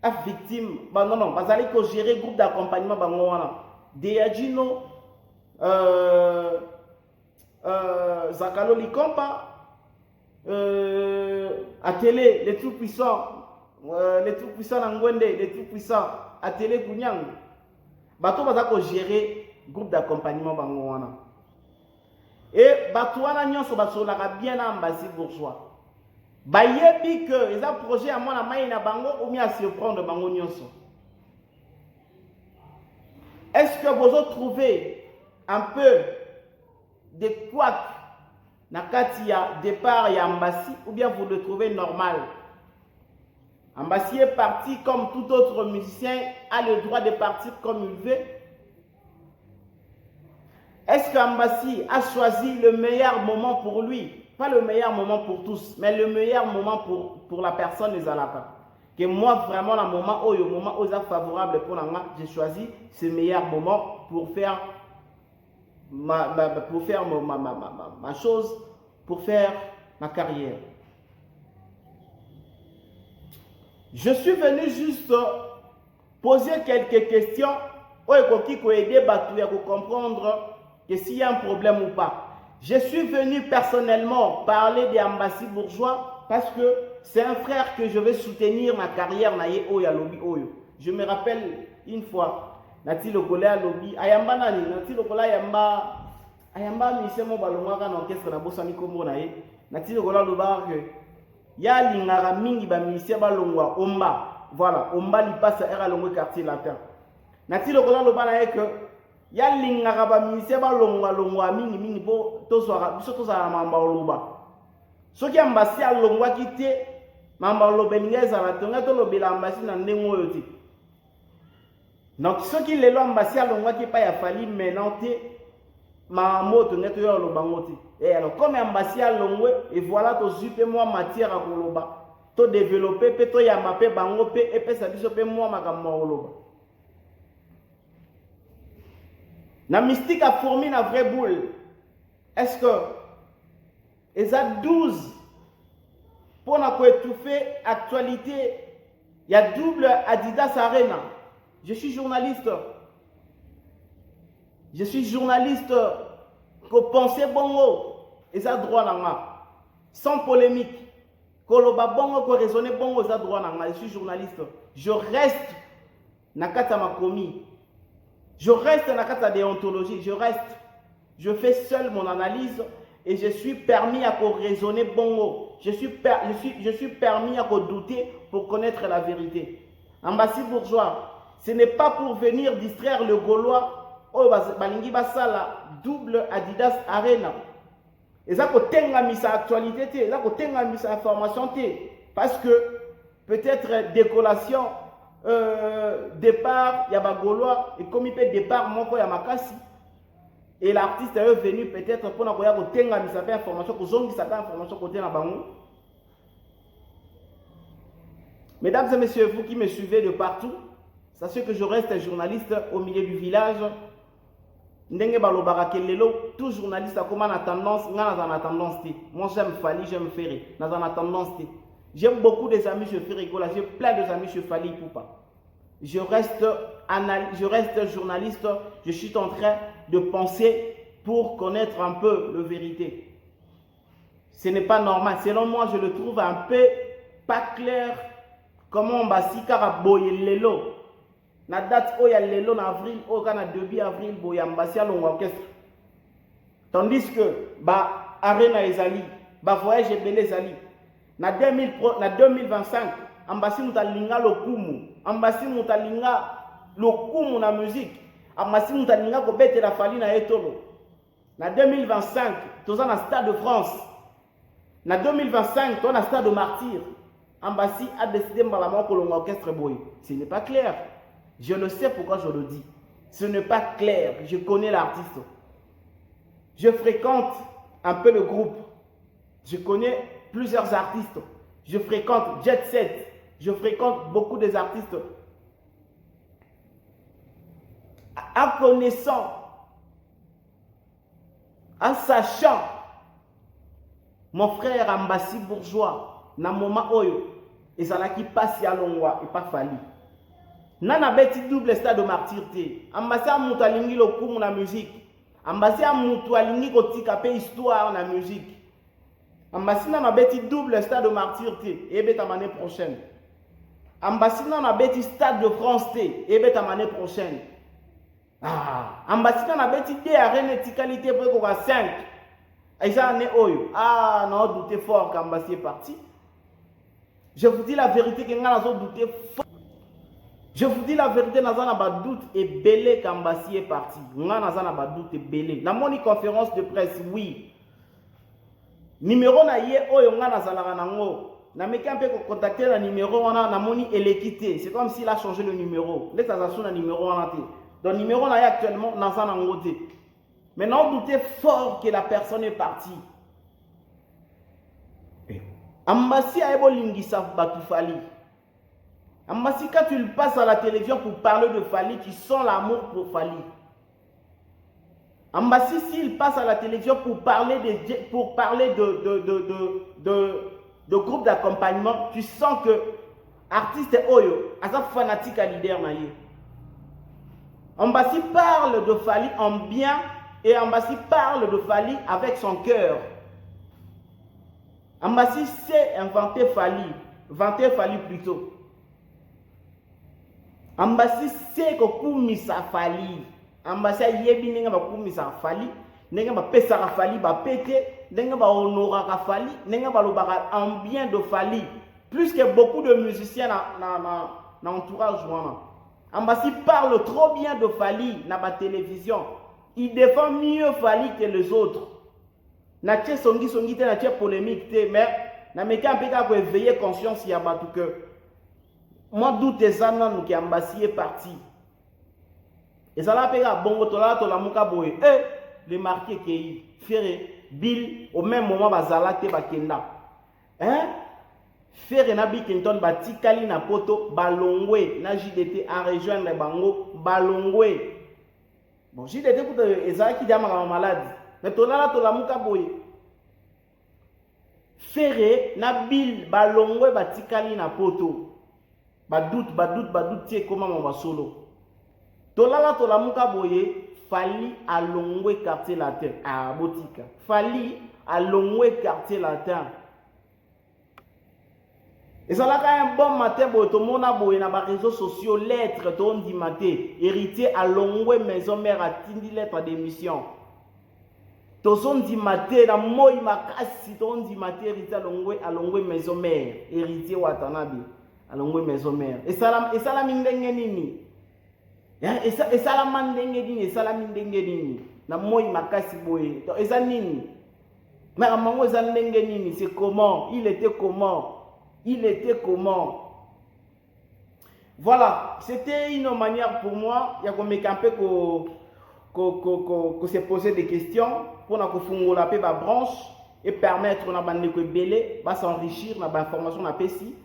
a victime non bazali ko gérer groupe d'accompagnement bango wana Deadjino Zakalo Likompa à télé les tout puissants Nangwende, les tout puissants à télé Kunyang. Bato bazako gérer groupe d'accompagnement bangoana. Et bato wana nyonso bato la bien na Ambassi Bourgeois. Bayebi que les projets à moi na mai na bango ou bien à surprendre bango nyonso. Est-ce que vous avez trouvé un peu de couac na katia départ ya Ambassi ou bien vous le trouvez normal? Ambassi est parti comme tout autre musicien a le droit de partir comme il veut. Est-ce qu'Ambassi a choisi le meilleur moment pour lui? Pas le meilleur moment pour tous, mais le meilleur moment pour la personne des Alapa. Que moi, vraiment, le moment où c'est favorable pour moi, j'ai choisi ce meilleur moment pour faire ma chose, pour faire ma carrière. Je suis venu juste poser quelques questions pour aider Batou à comprendre que s'il y a un problème ou pas. Je suis venu personnellement parler d'Ambassi Bourgeois parce que c'est un frère que je vais soutenir ma carrière. Je me rappelle une fois, Nati Lokola Lobby, Ayamba Nani, Nati Lokola Ayamba Misemo Balomaka dans l'orchestre de Bosani Kombo Naye, Nati Lokola Lobar que ya lingara mingi ba ministère ba longwa omba voilà omba li passe era longwe quartier latin nati lokola loba na que ya lingara ba ministère ba longwa mingi bo to soara biso to za mamba loba soki Ambassi a longwa kité mamba loba ngeza na tonga to lobela Ambassi na ndengo yoti donc soki lelo Ambassi a longwa ki pa ya Fali menante ma moto neto yo loba ngoti. Et alors comme Ambassi a longwe et voilà to zupe moi matière à koloba to développer pe to yamba pe bango pe epesa biso pe mwa makambo oloba. Na mystique a fourmi na vraie boule. Est-ce que Eza 12 pour na ko étouffer actualité, il y a double Adidas Arena. Je suis journaliste. Je suis journaliste. Ko penser bongo, eza droit nanga. Sans polémique. Ko loba bongo, ko raisonner bongo, eza droit nanga. Je suis journaliste. Je reste na kata makomi. Je reste na kata déontologie. Je reste. Je fais seul mon analyse et je suis permis à raisonner bongo. Je suis permis à douter pour connaître la vérité. Ambassi bourgeois, ce n'est pas pour venir distraire le Gaulois. Oh, balingi basala double Adidas Arena. Et ça tenga misa actualité, ça tenga misa information parce que peut-être décollation départ ya ba Gaulois et comme il peut départ moko ya makasi et l'artiste est venu peut-être pour na koya ko tenga misa information ko zongi sa information côté na bango. Mesdames et messieurs, vous qui me suivez de partout, sachez que je reste journaliste au milieu du village. Ndenge balobaka kelelo, tout journaliste a comme une tendance, moi j'aime Fali, j'aime Ferré, dans une tendance. J'aime beaucoup des amis chez Ferré Gola, j'ai plein de amis chez Fali Poupa. Je reste journaliste, je suis en train de penser pour connaître un peu la vérité. Ce n'est pas normal, selon moi je le trouve un peu pas clair. Comment on va si karaboye lelo? Na date où il y a lelo en avril, au Ghana début avril, il y a un orchestre. Tandis que ba arena ezali, ba voyage belé ezali. Na 2025, ambassi mutalinga lokumu, ambassi mutalinga lokumu na musique, ambassi mutalinga ko bete la Fali na etolo. Na 2025, toza na Stade de France. Na 2025, toza na Stade de Martyr. Ambassi a décidé de l'orchestre boy. Ce n'est pas clair. Je le sais pourquoi je le dis. Ce n'est pas clair. Je connais l'artiste. Je fréquente un peu le groupe. Je connais plusieurs artistes. Je fréquente Jet Set. Je fréquente beaucoup des artistes. En connaissant, en sachant, mon frère Ambassi bourgeois, na moment oyo ezalaki passe ya longwa et pas Fali nana beti double Stade de Martyr te ambassi amutu alingi lokumu na musique ambassi amutu alingi kotika pe histoire na musique ambassi nana beti double Stade de Martyr te ebeta l'année prochaine ambassi nana beti Stade de France te ebeta l'année prochaine ambassi nana beti de arène tikalité pour ko 5 eza année oyo non douter fort qu'ambassi est parti. Je vous dis la vérité que nga nazo douter fort. Je vous dis la vérité, naza na ba doute et belé qu'ambassi est parti. Nga naza na ba doute et belé. La moni conférence de presse, oui. Numéro na ye oyo nga nazalaka nango. Na meki un peu contacter le numéro wana na moni elekité. C'est comme s'il a changé le numéro. Les tazasu na numéro wana te. Donc numéro na ye actuellement naza nango te. Maintenant doutez fort que la personne est partie. Ambassi a lingisa batu Fali. Ambassi, quand tu passes à la télévision pour parler de Fali, tu sens l'amour pour Fali. Ambassi, s'il passe à la télévision pour parler de groupe d'accompagnement, tu sens que artiste Oyo, asa fanatique à leader na ye. Ambassi parle de Fali en bien et Ambassi parle de Fali avec son cœur. Ambassi sait inventer Fali, vanter Fali plutôt. Ambassi sait que kumisa Fali. Ambassi yebi nenga ba kumisa Fali, nenga ba pesa Fali ba pété, nenga ba honora Fali, nenga ba lobaka en bien de Fali, plus que beaucoup de musiciens na entourage wana. Ambassi parle trop bien de Fali na ba télévision. Il défend mieux Fali que les autres. Na tche songi te na tche polémique te mais na meka mpeka ko éveiller conscience ya batu que moi doute ezana nous ki Ambassi est parti ezala peka bongo tola to la muka boye le marqué ki Ferré Bill au même moment bazala te bakenda Faire na Bikinton batikali na poto balongwe na JDT a rejoindre bango balongwe. Bon, JDT kuta ezaki dia maka malade. Mais tolala tolamuka boye. Faire na bil balongwe batikali na poto. Badoute tie comment on va solo. Tolala tolamuka boye fali alongwe quartier latin à botika. Fali alongwe quartier latin. Et ça là un bon matin boye to mona boye na ba réseaux sociaux lettres to ndi maté héritier alongwe maison mère atindi lettre d'émission. To son ndi maté na moi makasi to ndi maté héritier alongwe maison mère héritier watanabi alongwe maison mère. Et ça mindenge nini? Et ça mandenge nini? Et ça mindenge nini? Na moi makasi boye. Et ça nini? Mais à mango ça ndenge nini? C'est comment? Il était comment? Il était comment? Voilà, c'était une manière pour moi, il y a comme camper que se poser des questions pour na kofungola pe ba branche et permettre na bande ko belé va s'enrichir na ba information na pesi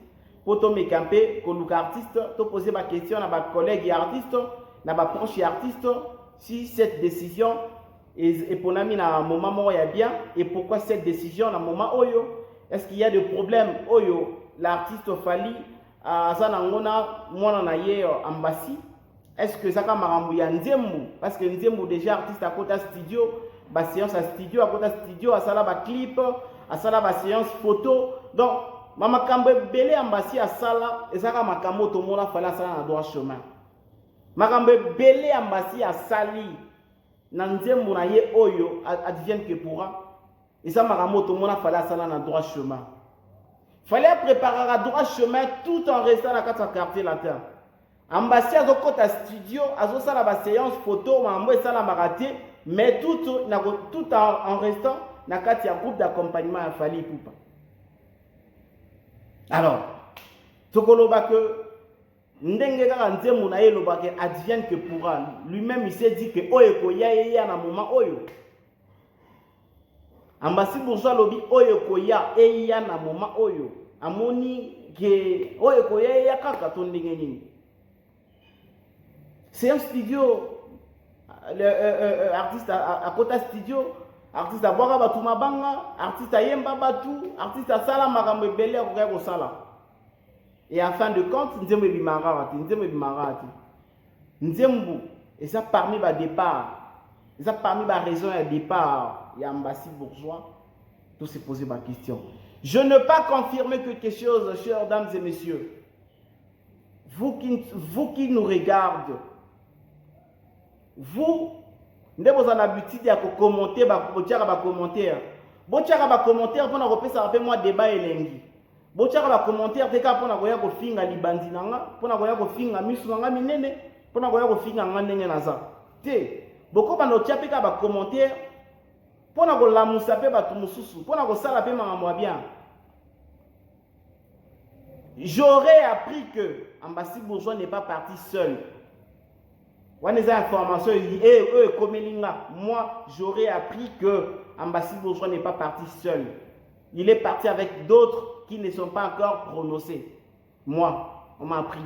pour to me camper ko luka artiste to poser ba question na ba collègue artiste na ba branche artiste si cette décision est pour nami na moment mo ya bien et pourquoi cette décision na moment oyo est-ce qu'il y a des problèmes oyo l'artiste Fali azana ngona mwana na ye ambassi est-ce que ça ka marambu ya Nzembu parce que Nzembu déjà artiste à côté studio ba séance à studio à côté studio à sala ba clip à sala ba séance photo donc mama kambe belé ambassi à sala et ça ka makambo to mona Fali sala na droit chemin makambe belé ambassi à sali na Nzembu na ye oyo advienne que pourra et ça makambo to mona Fali sala na droit chemin. Fallait préparer à droit chemin tout en restant dans le quartier latin. Ambassade à côté studio, à la séance photo, mais tout en restant dans le groupe d'accompagnement à Fali Poupa. Alors, Tokoloba que Ndengega Nzemu na yeloba que advienne que pourra. Lui-même il s'est dit que Oyeko ya na moment oyo. Ambassi bourgeois lobby oyo koya eya na moment oyo amoni ke oyo koya ya kaka to ndenge nini. C'est un studio artiste à côté studio artiste à boka batu mabanga artiste à yemba batu artiste à sala makambe belé ko sala et en fin de compte nzembe bimarati nzembu et ça parmi ba départ et ça parmi ba raison à départ Ambassi bourgeois, tout se poser ma question. Je ne peux pas confirmer quelque chose, chers dames et messieurs. Vous qui nous regardez, vous, vous avez l'habitude de commenter, de commentaire. Vous avez commentaire pour nous ça fait moi débat et lengi. Vous avez commentaire pour nous finga libandi nanga, pour nous finga misu nanga minene, pour nous finga ngandenge naza. Té, beaucoup de gens commentaire. Pour nous la moussapé batu mususu, pour nous sala pe makamwa bien. J'aurais appris que Ambassi bourgeois n'est pas parti seul. On a des informations, il dit moi j'aurais appris que Ambassi bourgeois n'est pas parti seul. Il est parti avec d'autres qui ne sont pas encore prononcés. Moi, on m'a appris.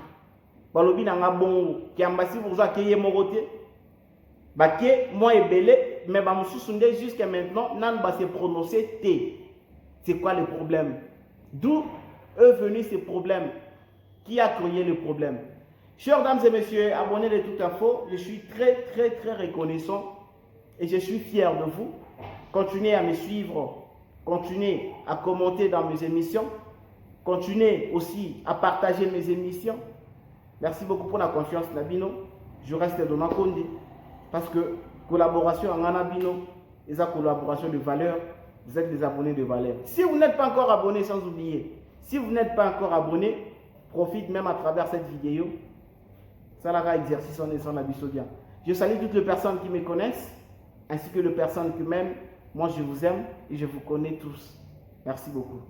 Balobi nanga bongo, qui Ambassi bourgeois qui est moroté. Baké, moi et belé, mais jusqu'à maintenant, nan ba se prononcer T. C'est quoi le problème? D'où est venu ce problème? Qui a créé le problème? Chers dames et messieurs, abonnés de Tout Info, je suis très reconnaissant et je suis fier de vous. Continuez à me suivre, continuez à commenter dans mes émissions, continuez aussi à partager mes émissions. Merci beaucoup pour la confiance, Nabino. Je reste dans ma conduite. Parce que collaboration en Anabino, et sa collaboration de valeur, vous êtes des abonnés de valeur. Si vous n'êtes pas encore abonné, sans oublier, si vous n'êtes pas encore abonné, profite même à travers cette vidéo. Ça l'aura exercice en essant la bisodia. Je salue toutes les personnes qui me connaissent, ainsi que les personnes qui m'aiment. Moi, je vous aime et je vous connais tous. Merci beaucoup.